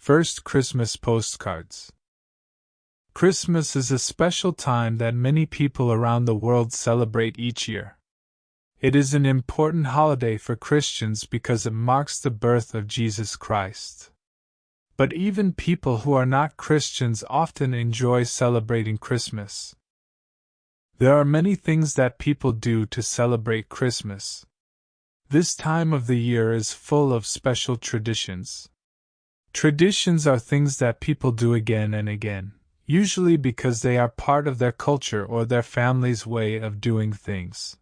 First Christmas postcards. Christmas is a special time that many people around the world celebrate each year. It is an important holiday for Christians because it marks the birth of Jesus Christ. But even people who are not Christians often enjoy celebrating Christmas. There are many things that people do to celebrate Christmas. This time of the year is full of special traditions. Traditions are things that people do again and again, usually because they are part of their culture or their family's way of doing things.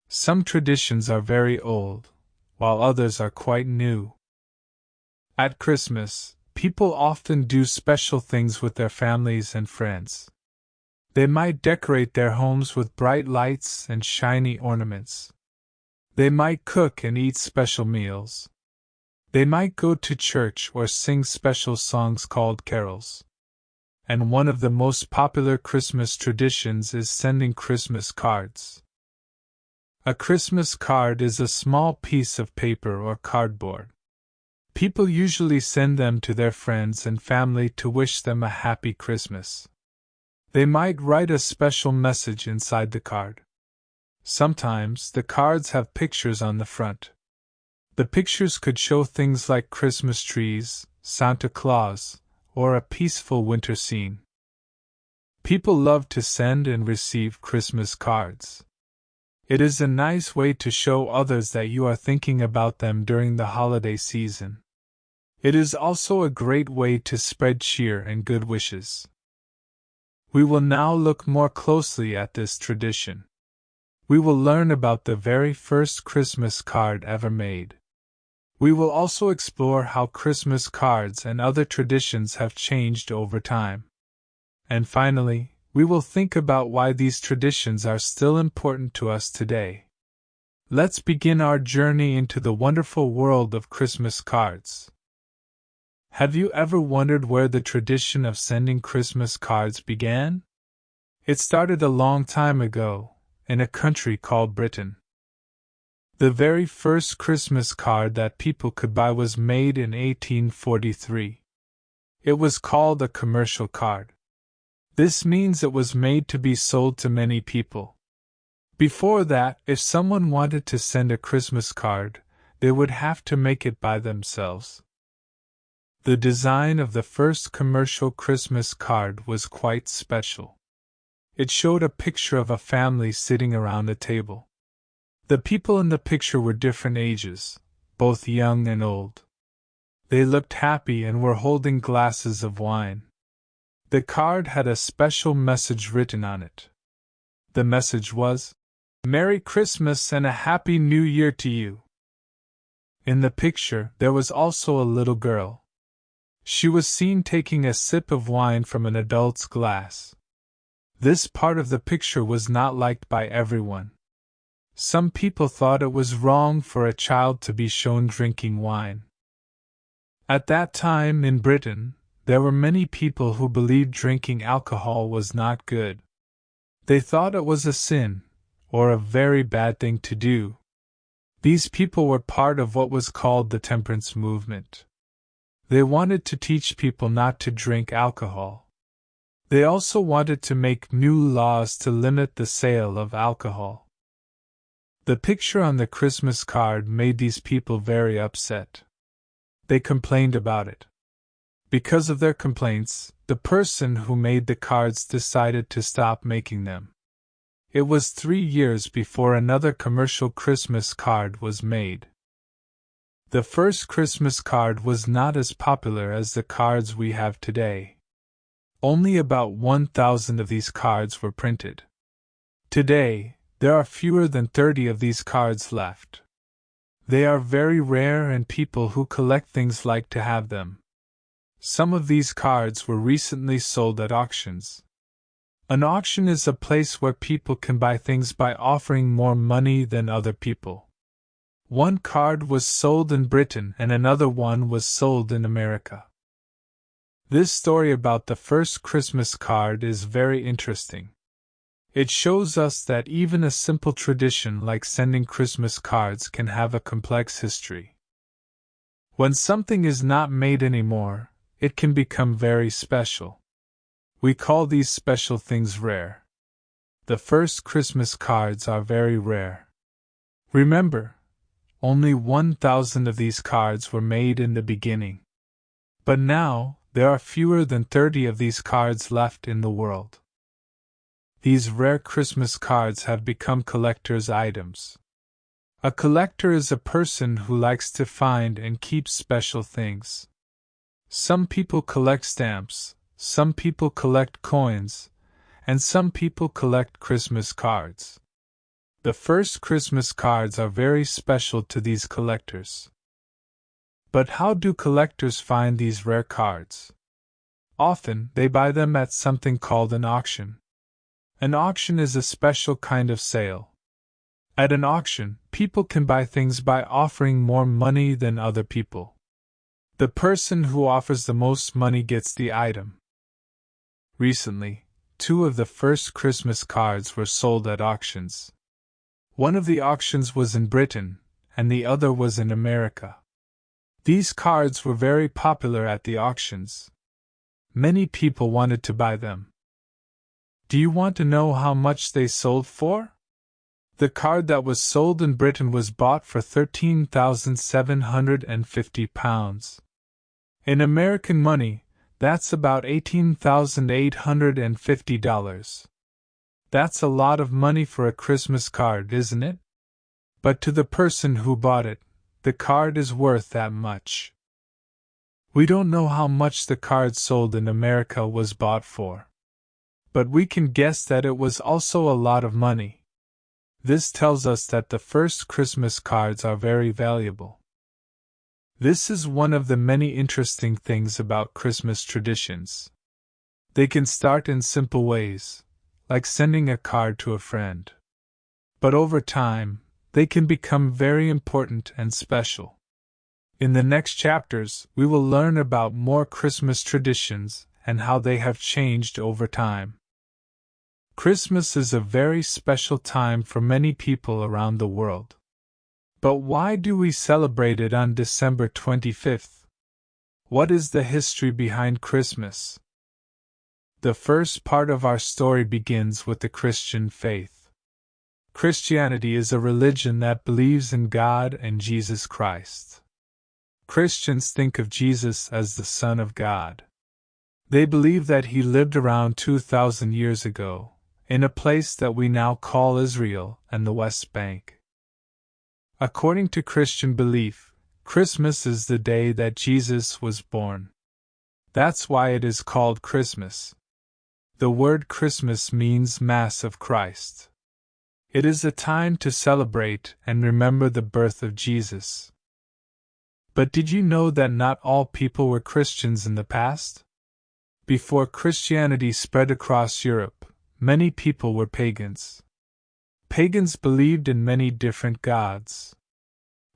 Some traditions are very old, while others are quite new. At Christmas, people often do special things with their families and friends. They might decorate their homes with bright lights and shiny ornaments. They might cook and eat special meals. They might go to church or sing special songs called carols. And one of the most popular Christmas traditions is sending Christmas cards. A Christmas card is a small piece of paper or cardboard. People usually send them to their friends and family to wish them a happy Christmas. They might write a special message inside the card. Sometimes the cards have pictures on the front. The pictures could show things like Christmas trees, Santa Claus, or a peaceful winter scene. People love to send and receive Christmas cards. It is a nice way to show others that you are thinking about them during the holiday season. It is also a great way to spread cheer and good wishes. We will now look more closely at this tradition. We will learn about the very first Christmas card ever made. We will also explore how Christmas cards and other traditions have changed over time. And finally, we will think about why these traditions are still important to us today. Let's begin our journey into the wonderful world of Christmas cards. Have you ever wondered where the tradition of sending Christmas cards began? It started a long time ago, in a country called Britain. The very first Christmas card that people could buy was made in 1843. It was called a commercial card. This means it was made to be sold to many people. Before that, if someone wanted to send a Christmas card, they would have to make it by themselves. The design of the first commercial Christmas card was quite special. It showed a picture of a family sitting around a table. The people in the picture were different ages, both young and old. They looked happy and were holding glasses of wine. The card had a special message written on it. The message was, "Merry Christmas and a Happy New Year to you." In the picture, there was also a little girl. She was seen taking a sip of wine from an adult's glass. This part of the picture was not liked by everyone. Some people thought it was wrong for a child to be shown drinking wine. At that time in Britain, there were many people who believed drinking alcohol was not good. They thought it was a sin, or a very bad thing to do. These people were part of what was called the temperance movement. They wanted to teach people not to drink alcohol. They also wanted to make new laws to limit the sale of alcohol. The picture on the Christmas card made these people very upset. They complained about it. Because of their complaints, the person who made the cards decided to stop making them. It was 3 years before another commercial Christmas card was made. The first Christmas card was not as popular as the cards we have today. Only about 1,000 of these cards were printed. Today, there are fewer than 30 of these cards left. They are very rare and people who collect things like to have them. Some of these cards were recently sold at auctions. An auction is a place where people can buy things by offering more money than other people. One card was sold in Britain and another one was sold in America. This story about the first Christmas card is very interesting. It shows us that even a simple tradition like sending Christmas cards can have a complex history. When something is not made anymore, it can become very special. We call these special things rare. The first Christmas cards are very rare. Remember, only 1,000 of these cards were made in the beginning. But now, there are fewer than 30 of these cards left in the world. These rare Christmas cards have become collector's items. A collector is a person who likes to find and keep special things. Some people collect stamps, some people collect coins, and some people collect Christmas cards. The first Christmas cards are very special to these collectors. But how do collectors find these rare cards? Often, they buy them at something called an auction. An auction is a special kind of sale. At an auction, people can buy things by offering more money than other people. The person who offers the most money gets the item. Recently, 2 of the first Christmas cards were sold at auctions. One of the auctions was in Britain, and the other was in America. These cards were very popular at the auctions. Many people wanted to buy them. Do you want to know how much they sold for? The card that was sold in Britain was bought for £13,750. In American money, that's about $18,850. That's a lot of money for a Christmas card, isn't it? But to the person who bought it, the card is worth that much. We don't know how much the card sold in America was bought for. But we can guess that it was also a lot of money. This tells us that the first Christmas cards are very valuable. This is one of the many interesting things about Christmas traditions. They can start in simple ways, like sending a card to a friend. But over time, they can become very important and special. In the next chapters, we will learn about more Christmas traditions and how they have changed over time. Christmas is a very special time for many people around the world. But why do we celebrate it on December 25th? What is the history behind Christmas? The first part of our story begins with the Christian faith. Christianity is a religion that believes in God and Jesus Christ. Christians think of Jesus as the Son of God. They believe that he lived around 2,000 years ago, in a place that we now call Israel and the West Bank. According to Christian belief, Christmas is the day that Jesus was born. That's why it is called Christmas. The word Christmas means Mass of Christ. It is a time to celebrate and remember the birth of Jesus. But did you know that not all people were Christians in the past? Before Christianity spread across Europe, many people were pagans. Pagans believed in many different gods.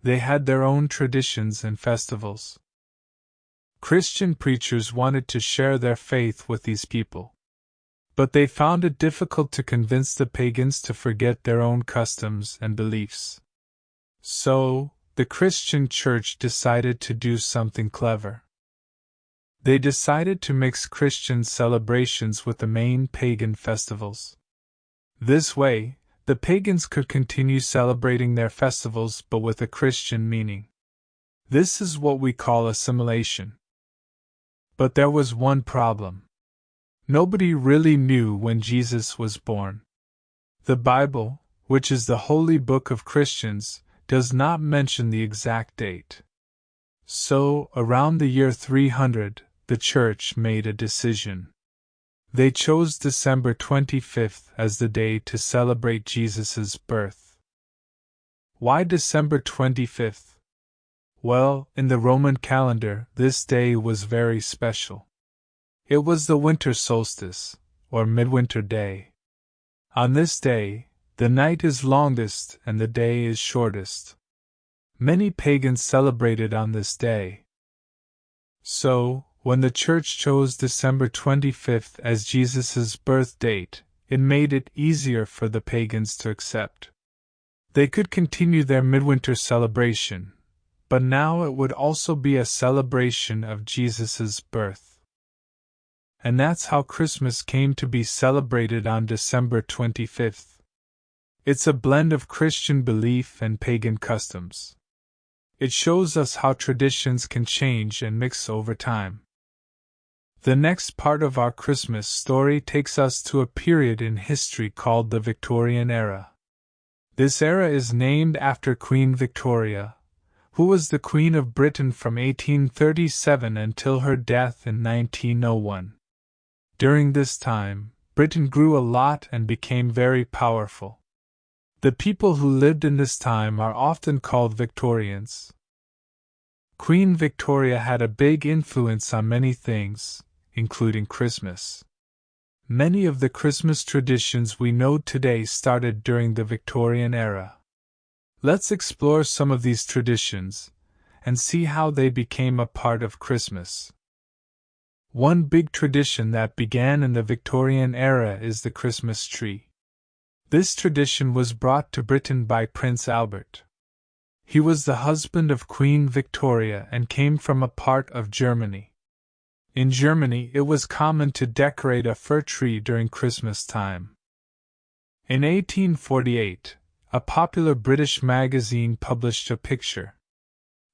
They had their own traditions and festivals. Christian preachers wanted to share their faith with these people. But they found it difficult to convince the pagans to forget their own customs and beliefs. So, the Christian church decided to do something clever. They decided to mix Christian celebrations with the main pagan festivals. This way, the pagans could continue celebrating their festivals but with a Christian meaning. This is what we call assimilation. But there was one problem. Nobody really knew when Jesus was born. The Bible, which is the holy book of Christians, does not mention the exact date. So, around the year 300, the church made a decision. They chose December 25th as the day to celebrate Jesus' birth. Why December 25th? Well, in the Roman calendar, this day was very special. It was the winter solstice, or midwinter day. On this day, the night is longest and the day is shortest. Many pagans celebrated on this day. So, when the church chose December 25th as Jesus' birth date, it made it easier for the pagans to accept. They could continue their midwinter celebration, but now it would also be a celebration of Jesus' birth. And that's how Christmas came to be celebrated on December 25th. It's a blend of Christian belief and pagan customs. It shows us how traditions can change and mix over time. The next part of our Christmas story takes us to a period in history called the Victorian era. This era is named after Queen Victoria, who was the Queen of Britain from 1837 until her death in 1901. During this time, Britain grew a lot and became very powerful. The people who lived in this time are often called Victorians. Queen Victoria had a big influence on many things, including Christmas. Many of the Christmas traditions we know today started during the Victorian era. Let's explore some of these traditions and see how they became a part of Christmas. One big tradition that began in the Victorian era is the Christmas tree. This tradition was brought to Britain by Prince Albert. He was the husband of Queen Victoria and came from a part of Germany. In Germany, it was common to decorate a fir tree during Christmas time. In 1848, a popular British magazine published a picture.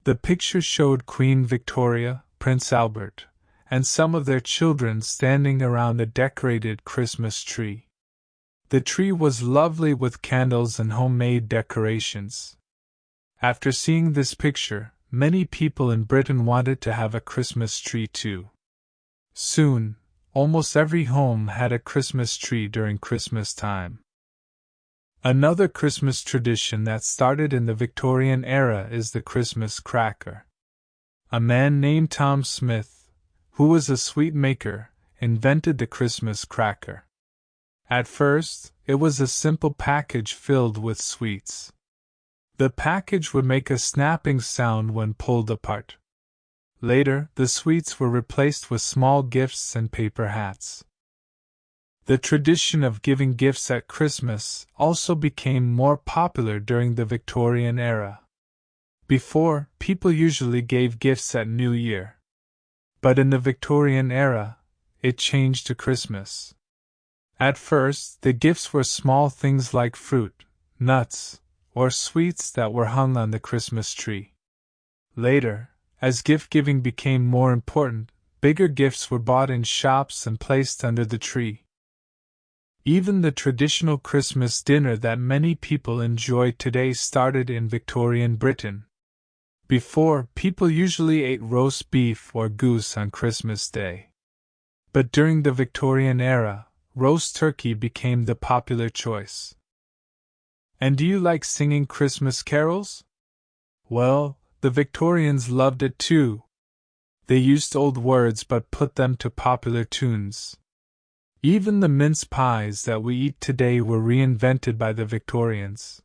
The picture showed Queen Victoria, Prince Albert, and some of their children standing around a decorated Christmas tree. The tree was lovely with candles and homemade decorations. After seeing this picture, many people in Britain wanted to have a Christmas tree too. Soon, almost every home had a Christmas tree during Christmas time. Another Christmas tradition that started in the Victorian era is the Christmas cracker. A man named Tom Smith, who was a sweet maker, invented the Christmas cracker. At first, it was a simple package filled with sweets. The package would make a snapping sound when pulled apart. Later, the sweets were replaced with small gifts and paper hats. The tradition of giving gifts at Christmas also became more popular during the Victorian era. Before, people usually gave gifts at New Year. But in the Victorian era, it changed to Christmas. At first, the gifts were small things like fruit, nuts, or sweets that were hung on the Christmas tree. Later, as gift-giving became more important, bigger gifts were bought in shops and placed under the tree. Even the traditional Christmas dinner that many people enjoy today started in Victorian Britain. Before, people usually ate roast beef or goose on Christmas Day. But during the Victorian era, roast turkey became the popular choice. And do you like singing Christmas carols? Well, the Victorians loved it too. They used old words but put them to popular tunes. Even the mince pies that we eat today were reinvented by the Victorians.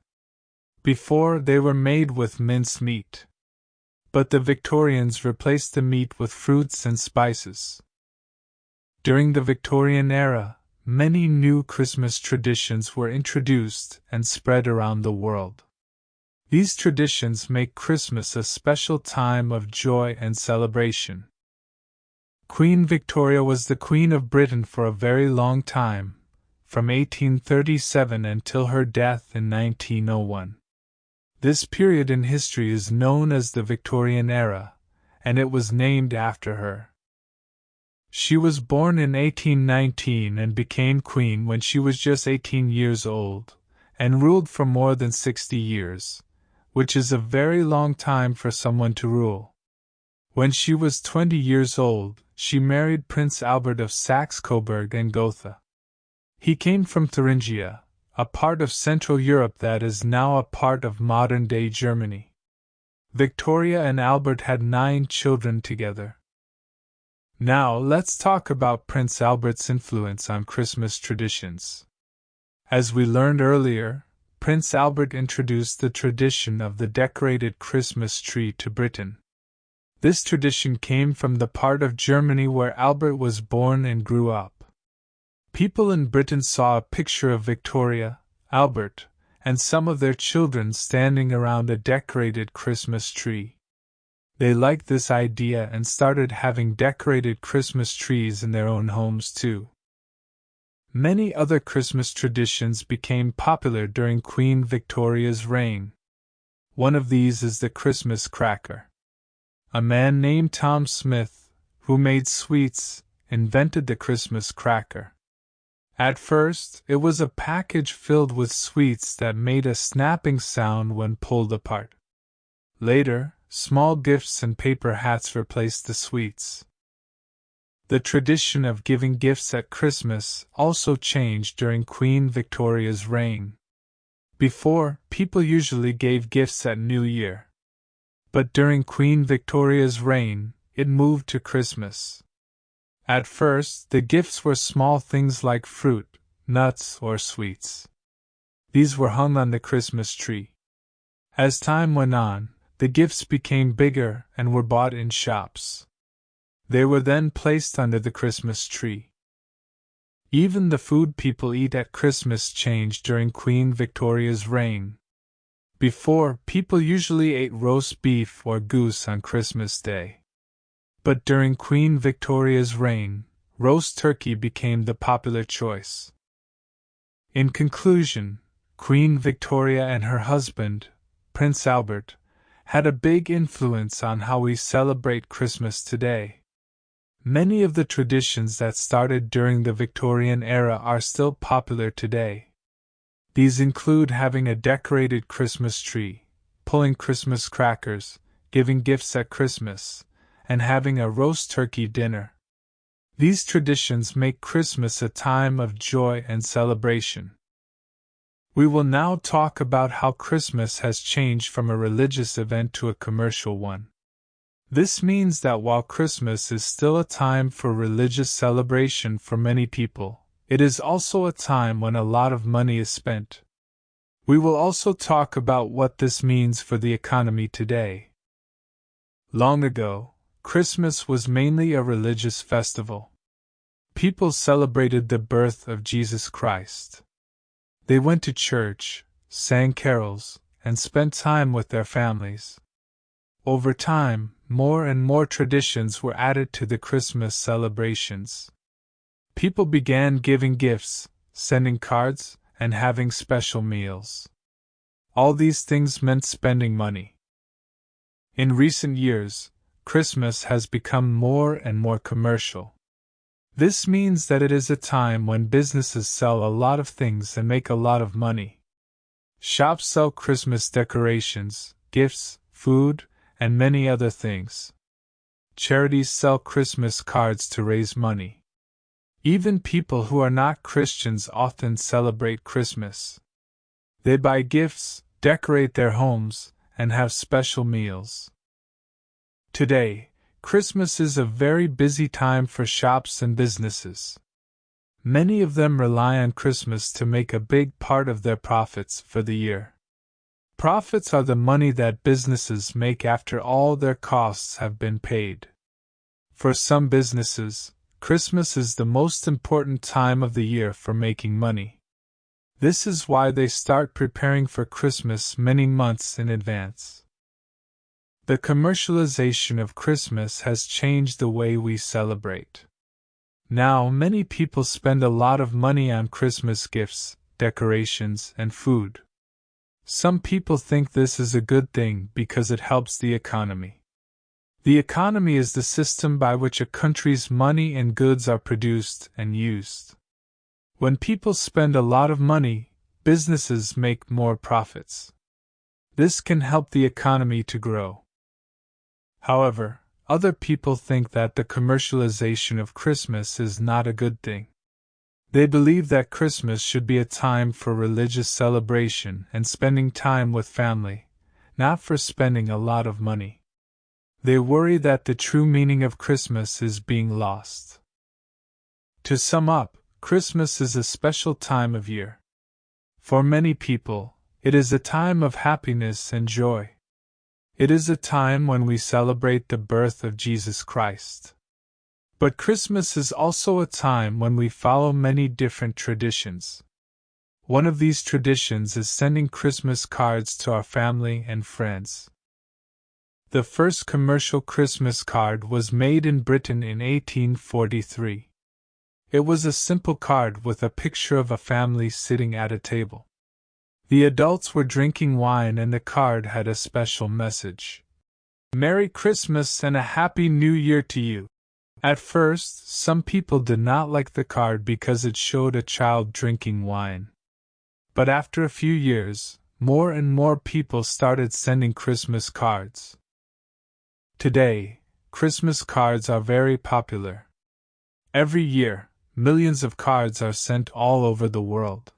Before, they were made with minced meat. But the Victorians replaced the meat with fruits and spices. During the Victorian era, many new Christmas traditions were introduced and spread around the world. These traditions make Christmas a special time of joy and celebration. Queen Victoria was the Queen of Britain for a very long time, from 1837 until her death in 1901. This period in history is known as the Victorian era, and it was named after her. She was born in 1819 and became queen when she was just 18 years old, and ruled for more than 60 years, which is a very long time for someone to rule. When she was 20 years old, she married Prince Albert of Saxe-Coburg and Gotha. He came from Thuringia, a part of Central Europe that is now a part of modern-day Germany. Victoria and Albert had 9 children together. Now let's talk about Prince Albert's influence on Christmas traditions. As we learned earlier, Prince Albert introduced the tradition of the decorated Christmas tree to Britain. This tradition came from the part of Germany where Albert was born and grew up. People in Britain saw a picture of Victoria, Albert, and some of their children standing around a decorated Christmas tree. They liked this idea and started having decorated Christmas trees in their own homes too. Many other Christmas traditions became popular during Queen Victoria's reign. One of these is the Christmas cracker. A man named Tom Smith, who made sweets, invented the Christmas cracker. At first, it was a package filled with sweets that made a snapping sound when pulled apart. Later, small gifts and paper hats replaced the sweets. The tradition of giving gifts at Christmas also changed during Queen Victoria's reign. Before, people usually gave gifts at New Year. But during Queen Victoria's reign, it moved to Christmas. At first, the gifts were small things like fruit, nuts, or sweets. These were hung on the Christmas tree. As time went on, the gifts became bigger and were bought in shops. They were then placed under the Christmas tree. Even the food people eat at Christmas changed during Queen Victoria's reign. Before, people usually ate roast beef or goose on Christmas Day. But during Queen Victoria's reign, roast turkey became the popular choice. In conclusion, Queen Victoria and her husband, Prince Albert, had a big influence on how we celebrate Christmas today. Many of the traditions that started during the Victorian era are still popular today. These include having a decorated Christmas tree, pulling Christmas crackers, giving gifts at Christmas, and having a roast turkey dinner. These traditions make Christmas a time of joy and celebration. We will now talk about how Christmas has changed from a religious event to a commercial one. This means that while Christmas is still a time for religious celebration for many people, it is also a time when a lot of money is spent. We will also talk about what this means for the economy today. Long ago, Christmas was mainly a religious festival. People celebrated the birth of Jesus Christ. They went to church, sang carols, and spent time with their families. Over time, more and more traditions were added to the Christmas celebrations. People began giving gifts, sending cards, and having special meals. All these things meant spending money. In recent years, Christmas has become more and more commercial. This means that it is a time when businesses sell a lot of things and make a lot of money. Shops sell Christmas decorations, gifts, food, and many other things. Charities sell Christmas cards to raise money. Even people who are not Christians often celebrate Christmas. They buy gifts, decorate their homes, and have special meals. Today, Christmas is a very busy time for shops and businesses. Many of them rely on Christmas to make a big part of their profits for the year. Profits are the money that businesses make after all their costs have been paid. For some businesses, Christmas is the most important time of the year for making money. This is why they start preparing for Christmas many months in advance. The commercialization of Christmas has changed the way we celebrate. Now, many people spend a lot of money on Christmas gifts, decorations, and food. Some people think this is a good thing because it helps the economy. The economy is the system by which a country's money and goods are produced and used. When people spend a lot of money, businesses make more profits. This can help the economy to grow. However, other people think that the commercialization of Christmas is not a good thing. They believe that Christmas should be a time for religious celebration and spending time with family, not for spending a lot of money. They worry that the true meaning of Christmas is being lost. To sum up, Christmas is a special time of year. For many people, it is a time of happiness and joy. It is a time when we celebrate the birth of Jesus Christ. But Christmas is also a time when we follow many different traditions. One of these traditions is sending Christmas cards to our family and friends. The first commercial Christmas card was made in Britain in 1843. It was a simple card with a picture of a family sitting at a table. The adults were drinking wine and the card had a special message. "Merry Christmas and a Happy New Year to you." At first, some people did not like the card because it showed a child drinking wine. But after a few years, more and more people started sending Christmas cards. Today, Christmas cards are very popular. Every year, millions of cards are sent all over the world.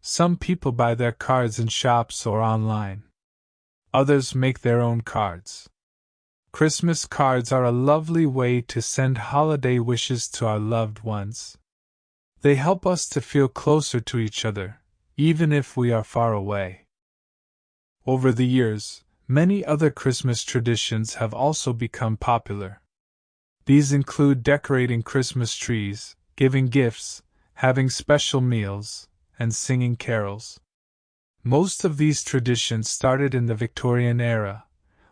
Some people buy their cards in shops or online. Others make their own cards. Christmas cards are a lovely way to send holiday wishes to our loved ones. They help us to feel closer to each other, even if we are far away. Over the years, many other Christmas traditions have also become popular. These include decorating Christmas trees, giving gifts, having special meals, and singing carols. Most of these traditions started in the Victorian era,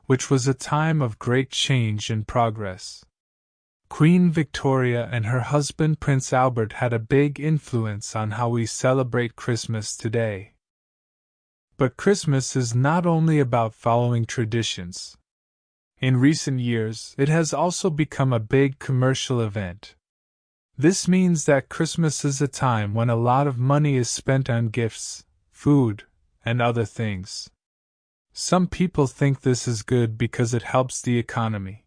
which was a time of great change and progress. Queen Victoria and her husband Prince Albert had a big influence on how we celebrate Christmas today. But Christmas is not only about following traditions. In recent years, it has also become a big commercial event. This means that Christmas is a time when a lot of money is spent on gifts, food, and other things. Some people think this is good because it helps the economy.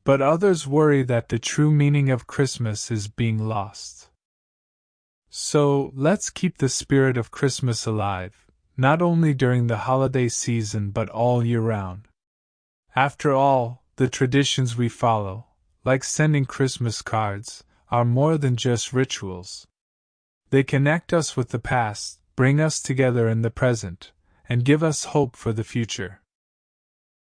But others worry that the true meaning of Christmas is being lost. So, let's keep the spirit of Christmas alive, not only during the holiday season but all year round. After all, the traditions we follow, like sending Christmas cards, are more than just rituals. They connect us with the past, bring us together in the present, and give us hope for the future.